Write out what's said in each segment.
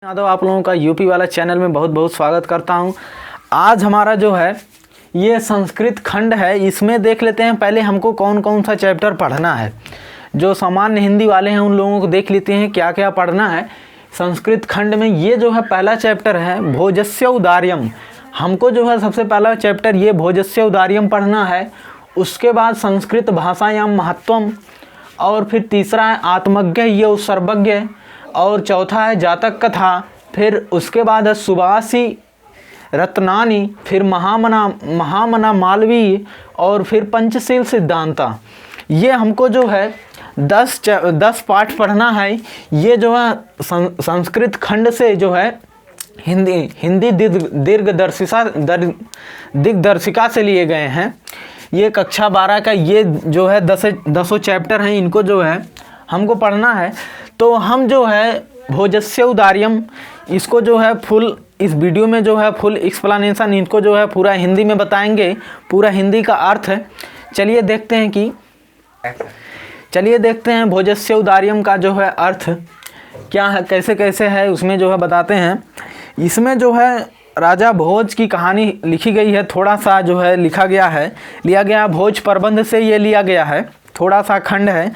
यादव आप लोगों का यूपी वाला चैनल में बहुत बहुत स्वागत करता हूं। आज हमारा जो है ये संस्कृत खंड है, इसमें देख लेते हैं पहले हमको कौन कौन सा चैप्टर पढ़ना है। जो सामान्य हिंदी वाले हैं उन लोगों को देख लेते हैं क्या क्या पढ़ना है संस्कृत खंड में। ये जो है पहला चैप्टर है भोजस्य उदार्यम। हमको जो है सबसे पहला चैप्टर ये भोजस्य उदार्यम पढ़ना है। उसके बाद संस्कृत भाषायाम महत्वम, और फिर तीसरा है आत्मज्ञ ये सर्वज्ञ, और चौथा है जातक कथा। फिर उसके बाद है सुबासी रत्नानी, फिर महामना मालवीय, और फिर पंचशील सिद्धांता। ये हमको जो है 10 पाठ पढ़ना है। ये जो है संस्कृत खंड से जो है हिंदी दिग्दर्शिका से लिए गए हैं। ये कक्षा 12 का ये जो है 10 चैप्टर हैं, इनको जो है हमको पढ़ना है। तो हम जो है भोजस्य उदार्यम इसको जो है फुल इस वीडियो में जो है फुल एक्सप्लेनेशन इनको जो है पूरा हिंदी में बताएंगे, पूरा हिंदी का अर्थ है। चलिए देखते हैं भोजस्य उदार्यम का जो है अर्थ क्या है, कैसे कैसे है, उसमें जो है बताते हैं। इसमें जो है राजा भोज की कहानी लिखी गई है, थोड़ा सा जो है लिया गया भोज प्रबंध से ये लिया गया है, थोड़ा सा खंड है।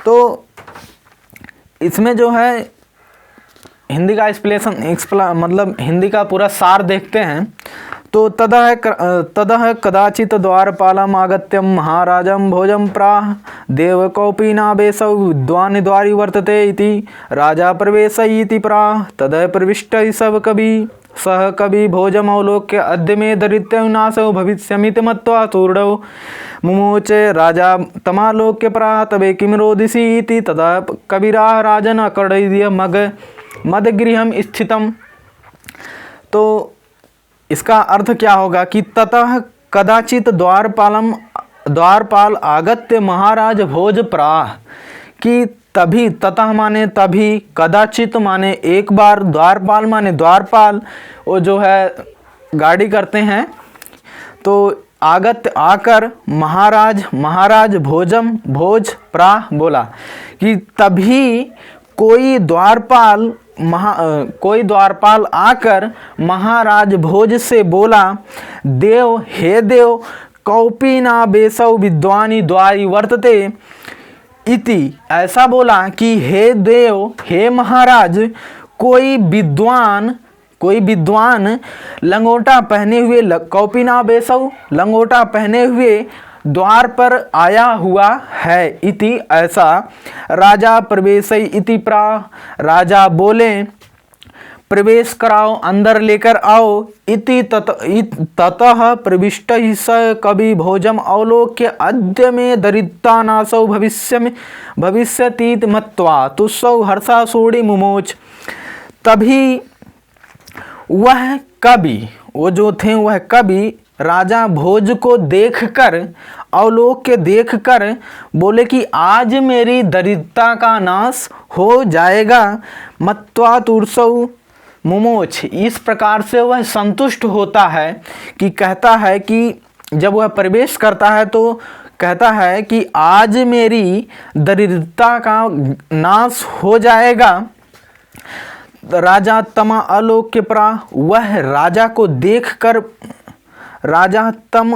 तो इसमें जो है हिंदी का मतलब हिंदी का पूरा सार देखते हैं। तो तदह कदाचित द्वारपालम आगत्यम महाराजम भोजम प्राह देव कौपीनावेशौ विद्वान् द्वारि वर्तते इति राजा प्रवेशयति प्राह तदह प्रविष्ट सब कवि सह कवि भोजम अवलोक्य अद्य मे दरिद्रविनाशो भविष्यमिति मत्वा तूर्णौ मुमोचे राजा तमालोक्य प्राह तबे किम रोदिषि इति तदा कविराह राजन अकर्णय्य मदगृहम स्थितम। तो इसका अर्थ क्या होगा कि ततः कदाचित द्वारपाल आगत्य महाराज भोज प्राह, कि तभी, ततः माने तभी, कदाचित माने एक बार, द्वारपाल माने द्वारपाल वो जो है गाड़ी करते हैं। तो आगत आकर, महाराज भोज प्राह बोला कि तभी कोई द्वारपाल आकर महाराज भोज से बोला, देव हे देव कौपीनावेशौ विद्वानि द्वारि वर्तते इति, ऐसा बोला कि हे देव हे महाराज कोई विद्वान लंगोटा पहने हुए कौपीनावेशौ लंगोटा पहने हुए द्वार पर आया हुआ है इति, ऐसा राजा प्रवेशय इति प्राह, राजा बोले प्रवेश कराओ, अंदर लेकर आओ। इति ततः प्रविष्ट स कवि भोजम अवलोक्य अद्य में दरिद्रनाशौ भविष्यतीत मत्वा तुस्सौ हर्षासोड़ी मुमोच। तभी वह कवि राजा भोज को देखकर, अवलोक्य देखकर बोले कि आज मेरी दरिद्रता का नाश हो जाएगा। मत्वा तुर्सौ मुमोच, इस प्रकार से वह संतुष्ट होता है कि कहता है कि जब वह प्रवेश करता है तो कहता है कि आज मेरी दरिद्रता का नाश हो जाएगा। राजा तमा आलोक्य प्राह, वह राजा को देखकर, राजा तम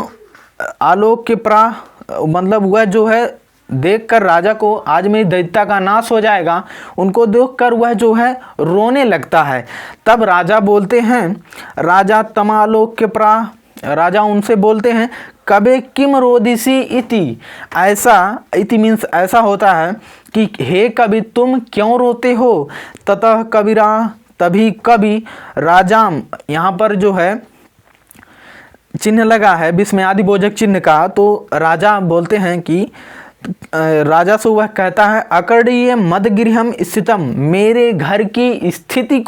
आलोक्य प्राह मतलब वह जो है देखकर राजा को आज मेरी दरिद्रता का नाश हो जाएगा, उनको देखकर वह जो है रोने लगता है। तब राजा बोलते हैं, राजा तमालोक्य प्राह, राजा उनसे बोलते हैं कबे किम रोदिसी इति, ऐसा इति मीन्स ऐसा होता है कि हे कवि तुम क्यों रोते हो। ततः कविरा, तभी कवि राजाम, यहाँ पर जो है चिन्ह लगा है विस्मयादि बोधक चिन्ह का। तो राजा बोलते हैं कि राजा से वह कहता है अकर्णीय मदगृहम स्थितम, मेरे घर की स्थिति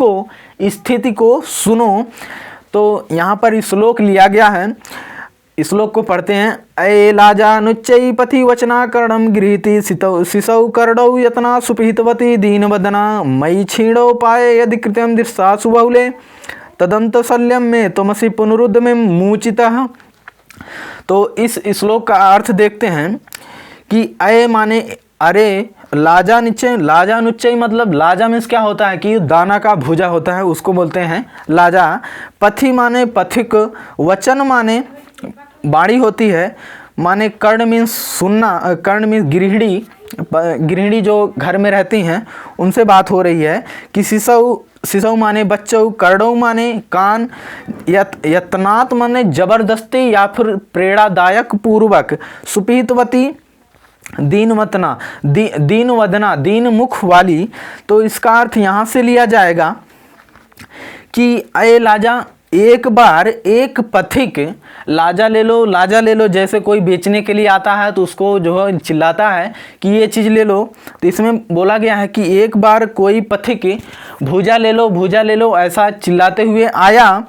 को सुनो। तो यहाँ पर श्लोक लिया गया है, श्लोक को पढ़ते हैं। अये लाजानुच्चै पथि वचनाकरणं गृहीति शिशौ कर्णौ यतना सुपिहितवती दीनवदना मयि क्षीणौ पाये यदि कृत्यं दृष्टासु बहुले तदंत शल्यम में त्वमसि पुनरुद्ध में मूचितः। तो इस श्लोक का अर्थ देखते हैं कि अय माने अरे लाजा निश्चय, लाजा निश्चय मतलब लाजा मीन्स क्या होता है कि दाना का भुजा होता है, उसको बोलते हैं लाजा। पथि माने पथिक, वचन माने बाणी होती है, माने कर्ण मीन्स सुनना, कर्ण मीन्स गृहिणी, गृहिणी जो घर में रहती हैं उनसे बात हो रही है। कि शिशु, शिशु माने बच्चों, कर्णौ माने कान, यत्नात् माने जबरदस्ती या फिर प्रेरणादायक पूर्वक, सुपीतवती दीनवतना, दीनवदना, दीन मुख वाली। तो इसका अर्थ यहाँ से लिया जाएगा कि अये लाजा, एक बार एक पथिक, लाजा ले लो, लाजा ले लो, जैसे कोई बेचने के लिए आता है तो उसको जो है चिल्लाता है कि ये चीज़ ले लो, तो इसमें बोला गया है कि एक बार कोई पथिक भुजा ले लो, भुजा ले लो ऐसा चिल्लाते हुए आया,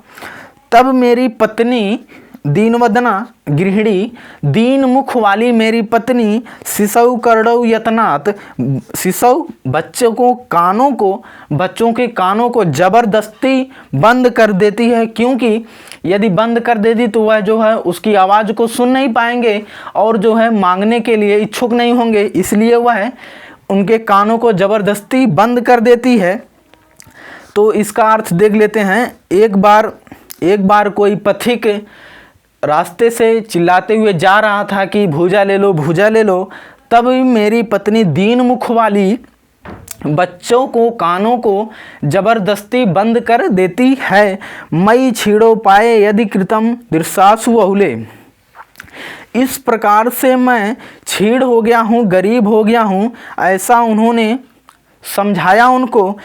तब मेरी पत्नी दीनवदना गृहिणी, दीन मुख वाली मेरी पत्नी, शिशु कर्णौ यत्नात्, शिशु बच्चों को कानों को, बच्चों के कानों को जबरदस्ती बंद कर देती है, क्योंकि यदि बंद कर देती तो वह जो है उसकी आवाज़ को सुन नहीं पाएंगे और जो है मांगने के लिए इच्छुक नहीं होंगे, इसलिए वह उनके कानों को जबरदस्ती बंद कर देती है। तो इसका अर्थ देख लेते हैं। एक बार कोई पथिक रास्ते से चिल्लाते हुए जा रहा था कि भुजा ले लो, भुजा ले लो, तब मेरी पत्नी दीन मुख वाली बच्चों को कानों को जबरदस्ती बंद कर देती है। मई छीड़ो पाए यदि कृतम दृशासु बहुले, इस प्रकार से मैं छीड़ हो गया हूँ, गरीब हो गया हूँ, ऐसा उन्होंने समझाया उनको।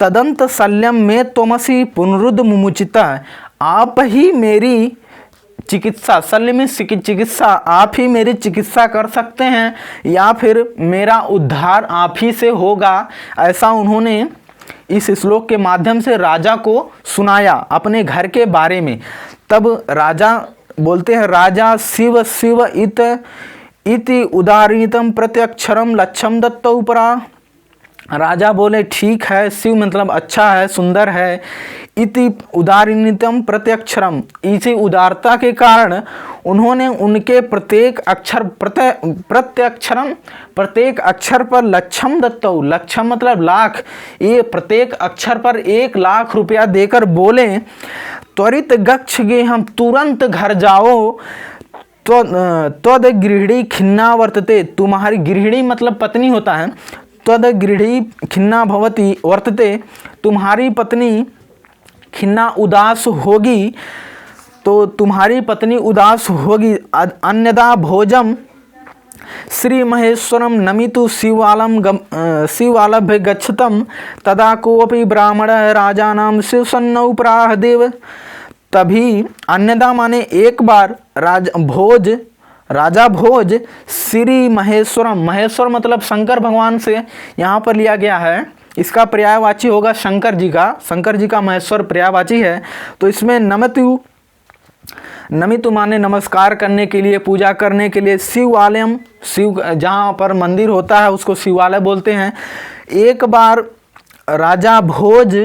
तदंत शल्यम में त्वमसि पुनरुद्ध मुमुचिता, आप ही मेरी चिकित्सा, शल्य में चिकित्सा, आप ही मेरी चिकित्सा कर सकते हैं या फिर मेरा उद्धार आप ही से होगा, ऐसा उन्होंने इस श्लोक के माध्यम से राजा को सुनाया अपने घर के बारे में। तब राजा बोलते हैं, राजा शिव शिव इति उदारीतम प्रत्यक्षरम लक्ष्यम दत्तौ परा। राजा बोले ठीक है, शिव मतलब अच्छा है, सुंदर है, इति उदारीतम प्रत्यक्षरम, इसी उदारता के कारण उन्होंने उनके प्रत्येक अक्षर प्रत्यक्षरम, प्रत्येक अक्षर पर लक्ष्यम दत्तौ, लक्ष्यम मतलब लाख, ये प्रत्येक अक्षर पर 1 लाख रुपया देकर बोले, त्वरित गच्छ गे, हम तुरंत घर जाओ, त्वद गृहिणी खिन्ना वर्तते, तुम्हारी गृहिणी मतलब पत्नी होता है, त्वद गृहिणी खिन्ना भवति वर्तते, तुम्हारी पत्नी खिन्ना उदास होगी, तो तुम्हारी पत्नी उदास होगी। अन्यदा भोजम श्री महेश्वरम नमितु शिवालभ्य गच्छतम, तदा कोपि ब्राह्मण राजानाम शिवसन्नौ प्राह देव। तभी अन्यदा माने एक बार राजा भोज श्री महेश्वरम, महेश्वर मतलब शंकर भगवान से यहाँ पर लिया गया है, इसका पर्यायवाची होगा शंकर जी का महेश्वर पर्यायवाची है। तो इसमें नमितु माने नमस्कार करने के लिए, पूजा करने के लिए, शिवालयम, शिव जहाँ पर मंदिर होता है उसको शिवालय बोलते हैं। एक बार राजा भोज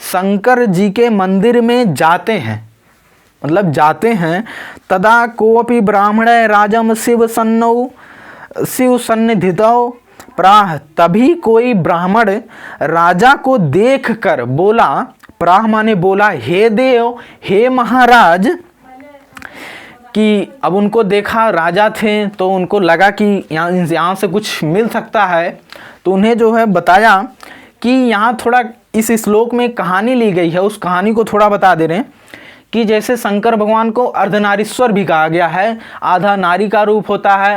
शंकर जी के मंदिर में जाते हैं, मतलब जाते हैं। तदा कोपि ब्राह्मण राजम शिव सन्निधितौ प्राह, तभी कोई ब्राह्मण राजा को देखकर बोला, प्राह माने बोला, हे देव, हे महाराज, कि अब उनको देखा राजा थे तो उनको लगा कि यहाँ से कुछ मिल सकता है, तो उन्हें जो है बताया कि यहाँ थोड़ा इस श्लोक में कहानी ली गई है, उस कहानी को थोड़ा बता दे रहे हैं कि जैसे शंकर भगवान को अर्धनारीश्वर भी कहा गया है, आधा नारी का रूप होता है,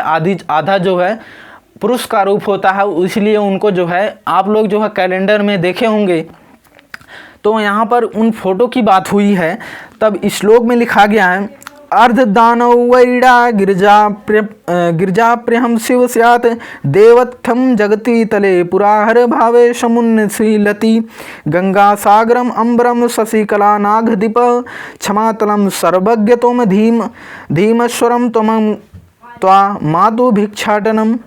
आधा जो है पुरुष का रूप होता है, इसलिए उनको जो है आप लोग जो है कैलेंडर में देखे होंगे। तो यहाँ पर उन फोटो की बात हुई है, तब इस श्लोक में लिखा गया है, अर्ध दानौ वैड़ा गिरजा प्रियम शिव स्यात्, देवत्थम जगति तले पुराहर भावे समुन्नशीलति, गंगा सागरम अम्बरम शशिकला नागदीप, क्षमातलम सर्वज्ञ तोम धीमश्वरम तमं त्वा मातु भिक्षाटनम।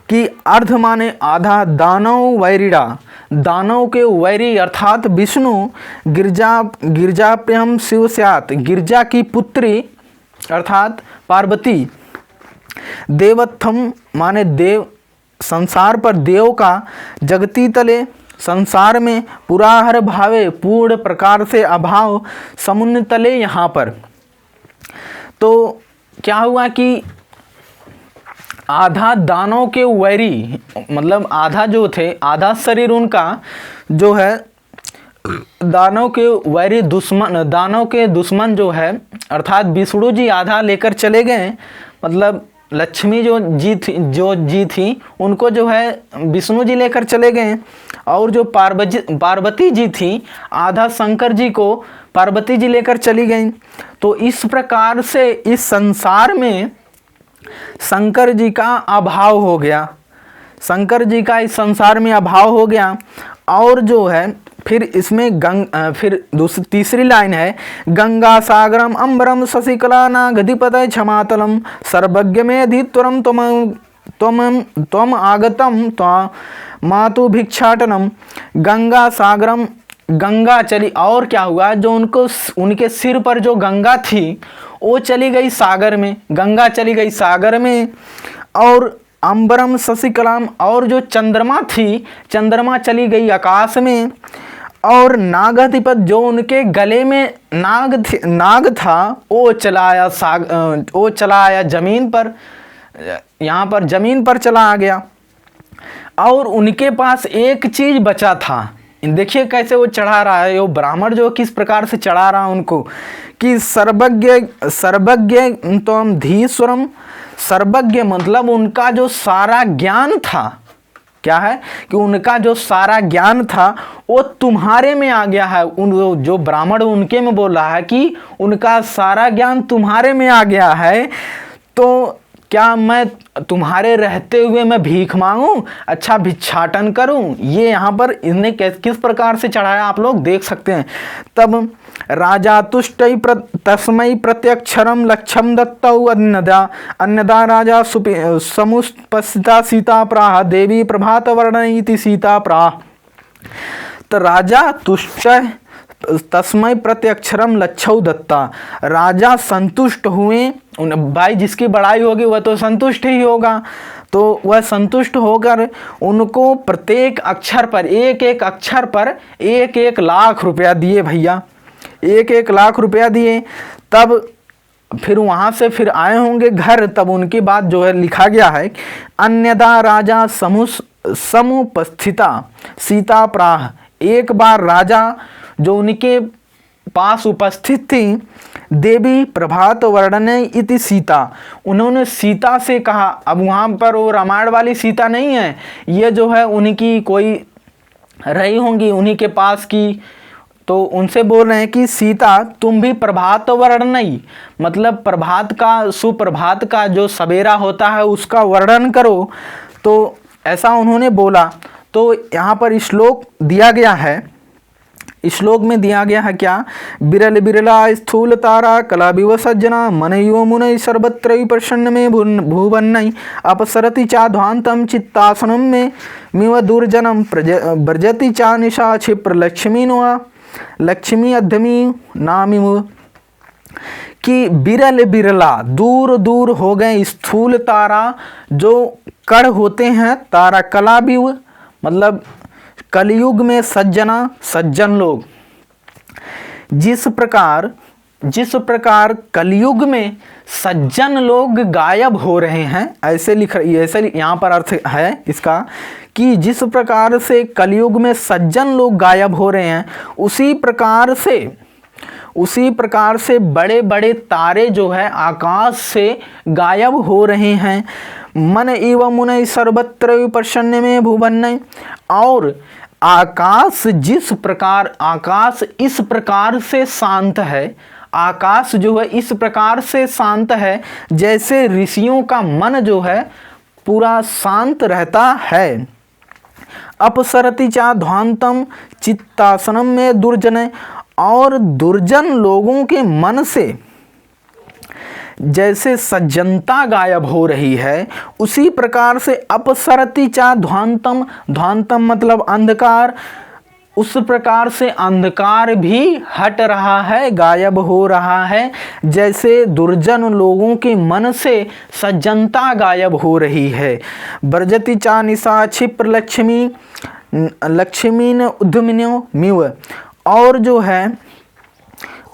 कि अर्ध माने आधा, दानव वैरिड़ा, दानव के वैरी अर्थात विष्णु, गिरजा प्रियम शिव स्यात्, गिरजा की पुत्री अर्थात पार्वती, देवत्थम माने देव, संसार पर देव का जगती तले संसार में पुराहर भावे पूर्ण प्रकार से अभाव समुन्न तले। यहाँ पर तो क्या हुआ कि आधा दानों के वैरी, मतलब आधा जो थे, आधा शरीर उनका जो है दानों के वैरी दुश्मन, दानों के दुश्मन जो है अर्थात विष्णु जी आधा लेकर चले गए। मतलब लक्ष्मी जो जी थी उनको जो है विष्णु जी लेकर चले गए, और जो पार्वती जी थी आधा शंकर जी को पार्वती जी लेकर चली गई। तो इस प्रकार से इस संसार में शंकर जी का अभाव हो गया, शंकर जी का इस संसार में अभाव हो गया। और जो है फिर इसमें फिर तीसरी लाइन है, गंगा सागरम अंबरम शशिकला नागधिपतये क्षमातलम सर्वज्ञ में अधित्वरम त्वम आगतम मातु भिक्षाटनम। गंगा सागरम, गंगा चली, और क्या हुआ, जो उनके सिर पर जो गंगा थी वो चली गई सागर में, गंगा चली गई सागर में। और अंबरम शशिकलाम, और जो चंद्रमा थी चंद्रमा चली गई आकाश में। और नागाधिपत, जो उनके गले में नाग था वो चला आया जमीन पर, यहाँ पर जमीन पर चला आ गया। और उनके पास एक चीज बचा था, देखिए कैसे वो चढ़ा रहा है, वो ब्राह्मण जो किस प्रकार से चढ़ा रहा उनको, कि सर्वज्ञ तम धीश्वरम। सर्वज्ञ मतलब उनका जो सारा ज्ञान था, क्या है कि उनका जो सारा ज्ञान था वो तुम्हारे में आ गया है। जो ब्राह्मण उनके में बोल रहा है कि उनका सारा ज्ञान तुम्हारे में आ गया है, तो क्या मैं तुम्हारे रहते हुए मैं भीख मांगूं, अच्छा भिक्षाटन करूं। ये यहाँ पर इन्हें किस प्रकार से चढ़ाया आप लोग देख सकते हैं। तब राजा तुष्टि तस्मै प्रत्यक्षरम लक्ष्यम दत्तौ अन्यदा राजा समुपस्थिता सीता प्राह देवी प्रभात वर्णयति सीता प्राह। तो राजा तुष्ट तस्मै प्रत्यक्षरम लच्छौ दत्ता, राजा संतुष्ट हुए। भाई जिसकी बड़ाई होगी वह तो संतुष्ट ही होगा, तो वह संतुष्ट होकर उनको प्रत्येक अक्षर पर एक एक अक्षर पर 1-1 लाख रुपया दिए भैया, 1-1 लाख रुपया दिए। तब फिर वहाँ से फिर आए होंगे घर, तब उनकी बात जो है लिखा गया है, अन्यदा राजा समुपस्थिता सीता प्राह। एक बार राजा जो उनके पास उपस्थित थी, देवी प्रभात वर्णने इति सीता, उन्होंने सीता से कहा। अब वहाँ पर वो रामायण वाली सीता नहीं है, ये जो है उनकी कोई रही होंगी उन्हीं के पास की, तो उनसे बोल रहे हैं कि सीता तुम भी प्रभात वर्णन, मतलब प्रभात का, सुप्रभात का जो सवेरा होता है उसका वर्णन करो। तो ऐसा उन्होंने बोला। तो यहाँ पर श्लोक दिया गया है, श्लोक में दिया गया है क्या, बिरल बिरला स्थूल तारा कला विव सज्जना मनयो मुनय सर्वत्र प्रसन्न में भुवन्न अपसरति चा ध्वांतम चित्तासनम में मिव दुर्जनम व्रजति चा निशा क्षिप्र लक्ष्मी नुआ लक्ष्मी अध्यमी नामिव। कि बिरल बिरला दूर दूर हो गए स्थूल तारा, जो कण होते हैं तारा, कला विव मतलब कलयुग में सज्जन लोग। जिस प्रकार कलयुग में सज्जन लोग गायब हो रहे हैं, ऐसे यहाँ पर अर्थ है इसका, कि जिस प्रकार से कलयुग में सज्जन लोग गायब हो रहे हैं, उसी प्रकार से बड़े बड़े तारे जो है आकाश से गायब हो रहे हैं। मन इव मुनय सर्वत्र प्रसन्न में भुवन्न, और आकाश इस प्रकार से शांत है, आकाश जो है इस प्रकार से शांत है जैसे ऋषियों का मन जो है पूरा शांत रहता है। अपसरति चा ध्वांतम चित्तासनम में दुर्जन, और दुर्जन लोगों के मन से जैसे सज्जनता गायब हो रही है, उसी प्रकार से अपसरति चा ध्वांतम, ध्वांतम मतलब अंधकार, उस प्रकार से अंधकार भी हट रहा है, गायब हो रहा है, जैसे दुर्जन लोगों के मन से सज्जनता गायब हो रही है। ब्रजति चा निशा क्षिप्र लक्ष्मीन उद्यमिन्यो मिव। और जो है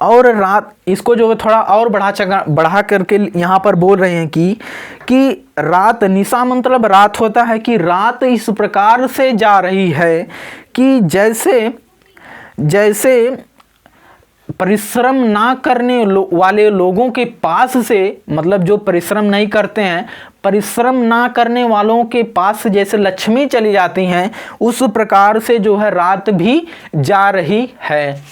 और रात, इसको जो है थोड़ा और बढ़ा करके यहाँ पर बोल रहे हैं कि रात, निशा मतलब रात होता है, कि रात इस प्रकार से जा रही है कि जैसे परिश्रम ना करने वाले लोगों के पास से, मतलब जो परिश्रम नहीं करते हैं, परिश्रम ना करने वालों के पास से जैसे लक्ष्मी चली जाती हैं, उस प्रकार से जो है रात भी जा रही है।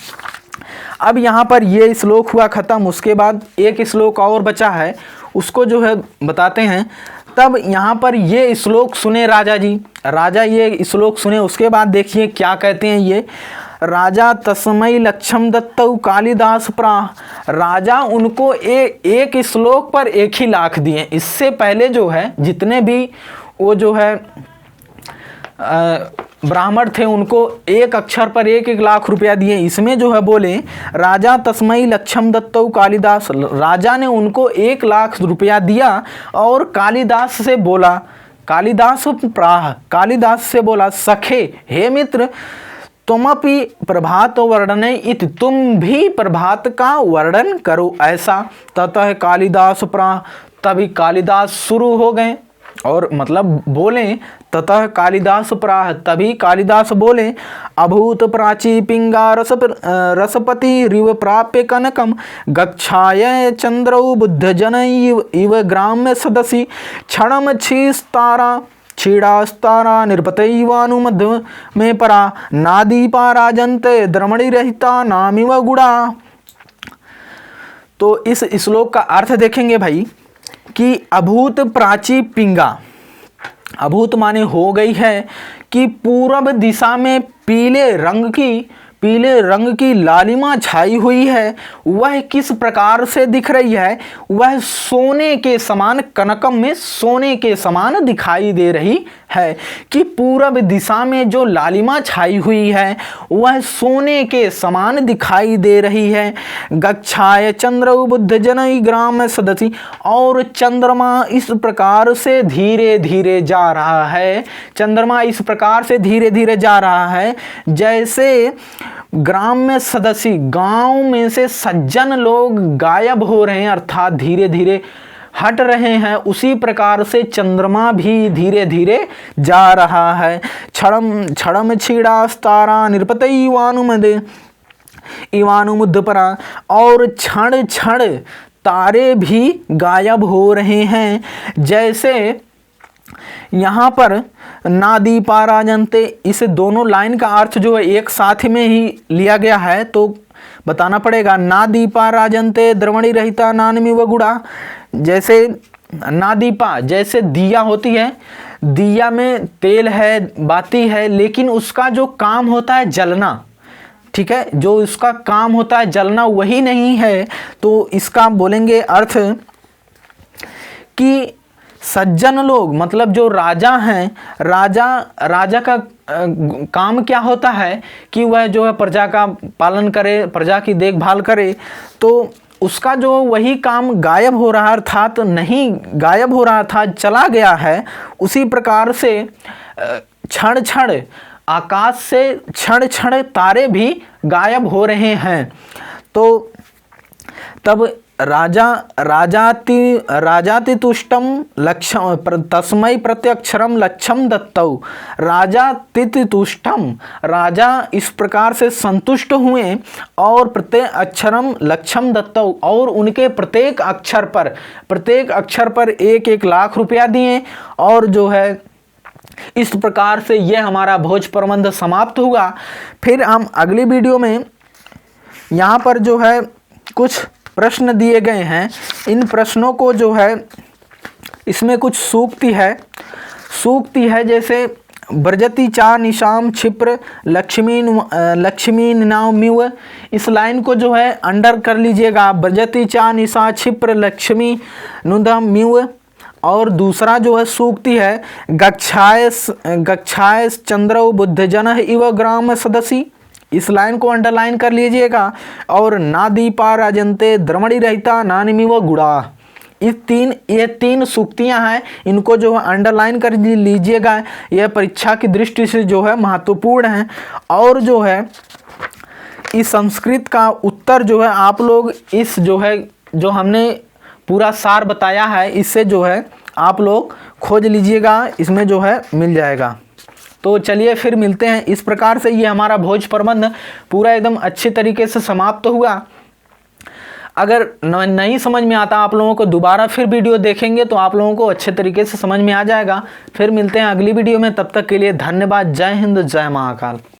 अब यहाँ पर ये श्लोक हुआ ख़त्म। उसके बाद एक श्लोक और बचा है, उसको जो है बताते हैं। तब यहाँ पर ये श्लोक सुने राजा जी, राजा ये श्लोक सुने। उसके बाद देखिए क्या कहते हैं ये, राजा तस्मै लक्ष्यम दत्तौ कालिदास प्राह। राजा उनको एक श्लोक पर 1 ही लाख दिए। इससे पहले जो है जितने भी वो जो है ब्राह्मण थे, उनको एक अक्षर पर 1-1 लाख रुपया दिए। इसमें जो है बोले राजा तस्मै लक्ष्यम दत्तौ कालिदास, राजा ने उनको 1 लाख रुपया दिया और कालिदास से बोला, कालिदास प्राह, कालिदास से बोला, सखे हे मित्र तुमपि प्रभात वर्णने इति, तुम भी प्रभात का वर्णन करो ऐसा। ततः कालिदास प्राह, तभी कालिदास शुरू हो गए और मतलब बोले, ततः कालिदास प्राह, तभी कालिदास बोले, अभूत प्राची पिंगा रसपति रिव प्राप्य कनकम गच्छाय चंद्रौ बुद्ध जन इव ग्राम्य सदसी क्षणम क्षीस्तारा क्षीणास्तारा निरपतैवानुमध्य में परा नादीपा राजन्ते द्रमणि रहिता नामिव गुड़ा। तो इस श्लोक का अर्थ देखेंगे भाई कि अभूत प्राची पिंगा, अभूत माने हो गई है, कि पूर्व दिशा में पीले रंग की लालिमा छाई हुई है। वह किस प्रकार से दिख रही है, वह सोने के समान, कनकम में सोने के समान दिखाई दे रही है, कि पूर्व दिशा में जो लालिमा छाई हुई है वह सोने के समान दिखाई दे रही है। गच्छाय चंद्रौ बुद्ध जनई ग्राम सदसी, और चंद्रमा इस प्रकार से धीरे धीरे जा रहा है, चंद्रमा इस प्रकार से धीरे धीरे जा रहा है जैसे ग्राम में सदस्य, गांव में से सज्जन लोग गायब हो रहे हैं, अर्थात धीरे धीरे हट रहे हैं, उसी प्रकार से चंद्रमा भी धीरे धीरे जा रहा है। क्षणम क्षीणास्तारा इवानुमुद्ध परा, और क्षण क्षण तारे भी गायब हो रहे हैं, जैसे यहाँ पर नादीपा राजन्ते, इस दोनों लाइन का अर्थ जो है एक साथ में ही लिया गया है, तो बताना पड़ेगा। नादीपा राजन्ते द्रवणी रहिता नानमिव गुड़ा, जैसे नादीपा जैसे दिया होती है, दिया में तेल है, बाती है, लेकिन उसका जो काम होता है जलना, ठीक है, जो उसका काम होता है जलना वही नहीं है। तो इसका बोलेंगे अर्थ कि सज्जन लोग, मतलब जो राजा हैं, राजा का काम क्या होता है कि वह जो है प्रजा का पालन करे, प्रजा की देखभाल करे, तो उसका जो वही काम गायब हो रहा, अर्थात नहीं गायब हो रहा था, चला गया है। उसी प्रकार से क्षण क्षण आकाश से क्षण क्षण तारे भी गायब हो रहे हैं। तो तब राजाति तुष्टम लक्ष्यम तस्मै प्रत्यक्षरम लक्ष्यम दत्तौ, राजाति तुष्टम, राजा इस प्रकार से संतुष्ट हुए और प्रत्येक अक्षरम लक्ष्यम दत्तौ, और उनके प्रत्येक अक्षर पर 1-1 लाख रुपया दिए। और जो है इस प्रकार से ये हमारा भोज प्रबंध समाप्त हुआ। फिर हम अगली वीडियो में यहाँ पर जो है कुछ प्रश्न दिए गए हैं, इन प्रश्नों को जो है इसमें कुछ सूक्ति है, जैसे ब्रजति चा निशाम क्षिप्र लक्ष्मी नामिव, इस लाइन को जो है अंडर कर लीजिएगा, ब्रजति चा निशा क्षिप्र लक्ष्मी नुदमिव। और दूसरा जो है सूक्ति है, गच्छाय चंद्रौ बुद्ध जन इव ग्राम सदसी, इस लाइन को अंडरलाइन कर लीजिएगा। और ना दीपा राजंते द्रमणी रहता ना निमी व गुड़ा, ये तीन सूक्तियां हैं, इनको जो है अंडरलाइन कर लीजिएगा। यह परीक्षा की दृष्टि से जो है महत्वपूर्ण है। और जो है इस संस्कृत का उत्तर जो है आप लोग इस जो है जो हमने पूरा सार बताया है, इससे जो है आप लोग खोज लीजिएगा, इसमें जो है मिल जाएगा। तो चलिए फिर मिलते हैं। इस प्रकार से ये हमारा भोज प्रबंध पूरा एकदम अच्छे तरीके से समाप्त हुआ। अगर नहीं समझ में आता आप लोगों को, दोबारा फिर वीडियो देखेंगे तो आप लोगों को अच्छे तरीके से समझ में आ जाएगा। फिर मिलते हैं अगली वीडियो में, तब तक के लिए धन्यवाद। जय हिंद, जय महाकाल।